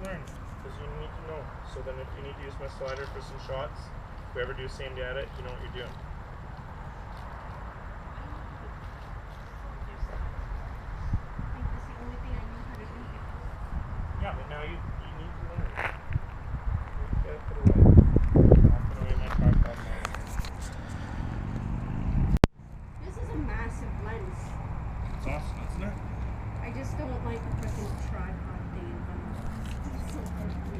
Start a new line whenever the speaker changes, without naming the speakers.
learn, because you need to know. So then if you need to use my slider for some shots, if we ever do Sandy at it, you know what you're doing. Yeah, but now you need to learn. You gotta put away. I'll put away my tripod now.
This is a massive lens.
It's awesome, isn't it?
I just don't like the freaking tripod thing in front of us. It's so ugly.